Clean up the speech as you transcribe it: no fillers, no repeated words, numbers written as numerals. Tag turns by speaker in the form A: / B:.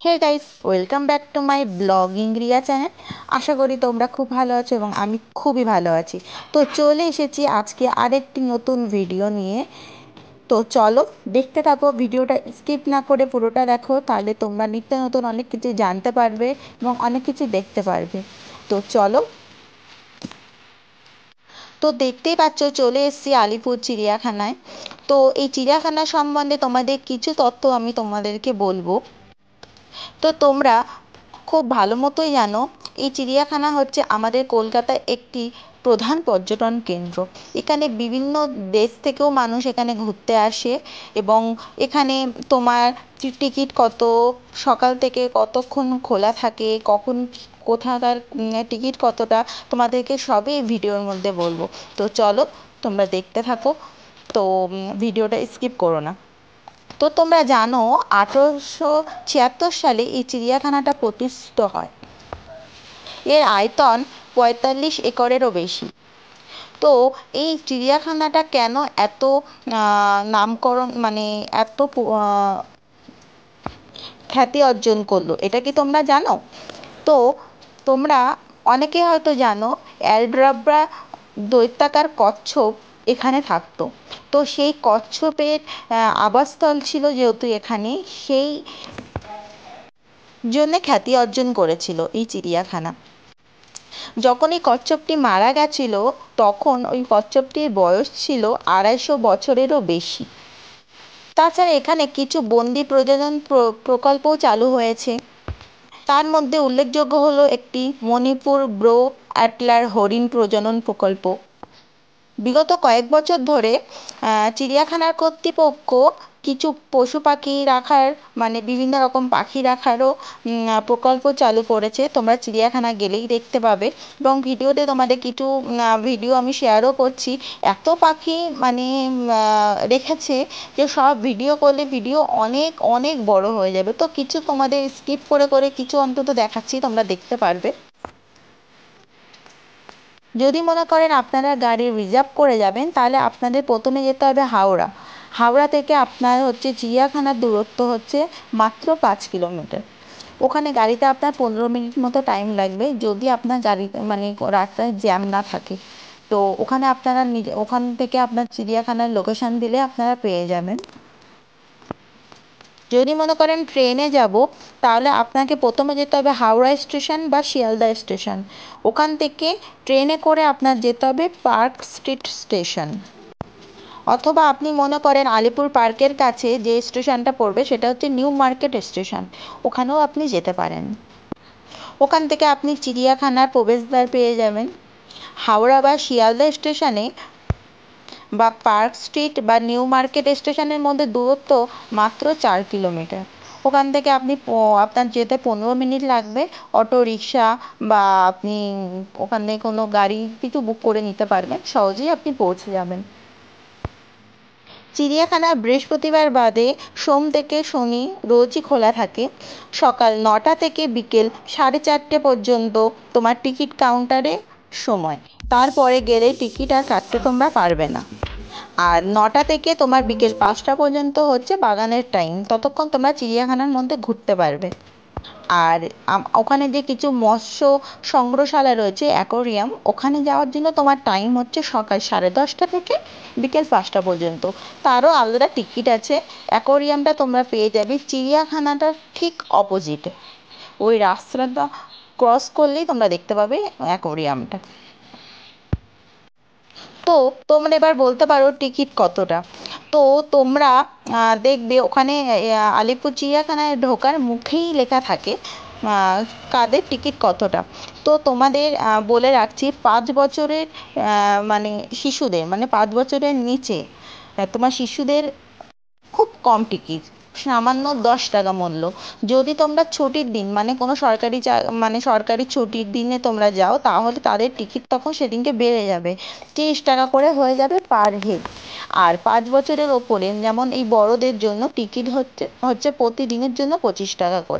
A: Hey guys, welcome back to my blogging Riya channel. আশা করি তোমরা খুব ভালো আছো এবং আমি খুবই ভালো আছি। তো চলে এসেছি আজকে আরেকটি নতুন ভিডিও নিয়ে। তো চলো দেখতে থাকো, ভিডিওটা স্কিপ না করে পুরোটা দেখো, তাহলে তোমরা নিত্য নতুন অনেক কিছু জানতে পারবে এবং অনেক কিছু দেখতে পারবে। তো চলো। তো দেখতেই পাচ্ছ চলে এসেছি আলিপুর চিড়িয়াখানায়। তো এই চিড়িয়াখানা সম্বন্ধে তোমাদের কিছু তথ্য আমি তোমাদেরকে বলবো। তো তোমরা খুব ভালো মতোই জানো, এই চিড়িয়াখানা হচ্ছে আমাদের কলকাতায় একটি প্রধান পর্যটন কেন্দ্র। এখানে বিভিন্ন দেশ থেকেও মানুষ এখানে ঘুরতে আসে এবং এখানে তোমার টিকিট কত, সকাল থেকে কতক্ষণ খোলা থাকে, কখন কোথাকার টিকিট কতটা, তোমাদেরকে সবই এই ভিডিওর মধ্যে বলবো। তো চলো তোমরা দেখতে থাকো। তো ভিডিওটা স্কিপ করো না। তো তোমরা জানো 1876 সালে এই চিড়িয়াখানাটা প্রতিষ্ঠিত হয়। এর আয়তন 45 একরেরও বেশি। তো এই চিড়িয়াখানাটা কেন এত নামকরণ, মানে এত খ্যাতি অর্জন করলো, এটা কি তোমরা জানো? তো তোমরা অনেকে হয়তো জানো অ্যালডাব্রা দৈত্যাকার কচ্ছপ এখানে থাকতো। তো সেই কচ্ছপের আবাসস্থল ছিল যেহেতু এখানে, সেই জন্যে খ্যাতি অর্জন করেছিল এই চিড়িয়াখানা। যখন এই কচ্ছপটি মারা গেছিল তখন ওই কচ্ছপটির বয়স ছিল 250 বছরেরও বেশি। তাছাড়া এখানে কিছু বন্দি প্রজনন প্রকল্পও চালু হয়েছে। তার মধ্যে উল্লেখযোগ্য হলো একটি মণিপুর ব্রো অ্যাটলার হরিণ প্রজনন প্রকল্প। বিগত কয়েক বছর ধরে চিড়িয়াখানার কর্তৃপক্ষ কিছু পশু পাখি রাখার, মানে বিভিন্ন রকম পাখি রাখারও প্রকল্প চালু করেছে। তোমরা চিড়িয়াখানা গেলেই দেখতে পাবে এবং ভিডিওতে তোমাদের কিছু ভিডিও আমি শেয়ারও করছি। এত পাখি মানে রেখেছে যে সব ভিডিও করলে ভিডিও অনেক অনেক বড় হয়ে যাবে। তো কিছু তোমাদের স্কিপ করে করে কিছু অন্তত দেখাচ্ছি, তোমরা দেখতে পারবে। যদি মনে করেন আপনারা গাড়ি রিজার্ভ করে যাবেন, তাহলে আপনাদের প্রথমে যেতে হবে হাওড়া। হাওড়া থেকে আপনার হচ্ছে চিড়িয়াখানার দূরত্ব হচ্ছে মাত্র 5 কিলোমিটার। ওখানে গাড়িতে আপনার 15 মিনিট মতো টাইম লাগবে, যদি আপনার গাড়িতে মানে রাস্তায় জ্যাম না থাকে। তো ওখানে আপনারা ওখান থেকে আপনার চিড়িয়াখানার লোকেশান দিলে আপনারা পেয়ে যাবেন। যদি মনে করেন ট্রেনে যাব, তাহলে আপনাকে প্রথমে যেতে হবে হাওড়া স্টেশন বা শিয়ালদা স্টেশন। ওখান থেকে ট্রেনে করে আপনার যেতে হবে পার্ক স্ট্রিট স্টেশন। অথবা আপনি মনে করেন আলিপুর পার্কের কাছে যে স্টেশনটা পড়বে সেটা হচ্ছে নিউ মার্কেট স্টেশন, ওখানেও আপনি যেতে পারেন। ওখান থেকে আপনি চিড়িয়াখানার প্রবেশদ্বার পেয়ে যাবেন। হাওড়া বা শিয়ালদা স্টেশনে বা পার্ক স্ট্রিট বা নিউ মার্কেট স্টেশনের মধ্যে দূরত্ব মাত্র 4 কিলোমিটার। ওখান থেকে আপনি আপনার যেতে 15 মিনিট লাগবে। অটো রিক্সা বা আপনি ওখানে কোনো গাড়ি কিছু বুক করে নিতে পারবেন, সহজেই আপনি পৌঁছে যাবেন। চিড়িয়াখানা বৃহস্পতিবার বাদে সোম থেকে শনি রোজই খোলা থাকে। সকাল 9টা থেকে বিকেল 4:30 পর্যন্ত তোমার টিকিট কাউন্টারে সময়। তারপরে গেলে টিকিট আর কাটতে তোমরা পারবে না। আর 9টা থেকে তোমার বিকেল 5টা পর্যন্ত হচ্ছে বাগানের টাইম, ততক্ষণ তোমরা চিড়িয়াখানার মধ্যে ঘুরতে পারবে। আর ওখানে যে কিছু মৎস্য সংগ্রহশালা রয়েছে, অ্যাকোরিয়াম, ওখানে যাওয়ার জন্য তোমার টাইম হচ্ছে সকাল 10:30 থেকে বিকেল 5টা পর্যন্ত। তারও আলাদা টিকিট আছে। অ্যাকোরিয়ামটা তোমরা পেয়ে যাবে চিড়িয়াখানাটার ঠিক অপোজিটে। ওই রাস্তাটা ক্রস করলেই তোমরা দেখতে পাবে অ্যাকোরিয়ামটা। তো তোমরা এবার বলতে পারো টিকিট কতটা। তো তোমরা দেখবে ওখানে আলিপুর চিড়িয়াখানায় ঢোকার মুখেই লেখা থাকে কাদের টিকিট কতটা। তো তোমাদের বলে রাখছি, 5 বছরের মানে শিশুদের, মানে 5 বছরের নিচে তোমার শিশুদের খুব কম টিকিট, সামান্য 10 টাকা মূল্য। যদি তোমরা ছুটির দিন, মানে কোনো সরকারি মানে সরকারি ছুটির দিনে তোমরা যাও, তাহলে তাদের টিকিট তখন সেদিনকে বেড়ে যাবে, 30 টাকা করে হয়ে যাবে পার হেড। আর 5 বছরের ওপরে যেমন এই বড়দের জন্য টিকিট হচ্ছে প্রতিদিনের জন্য 25 টাকা করে।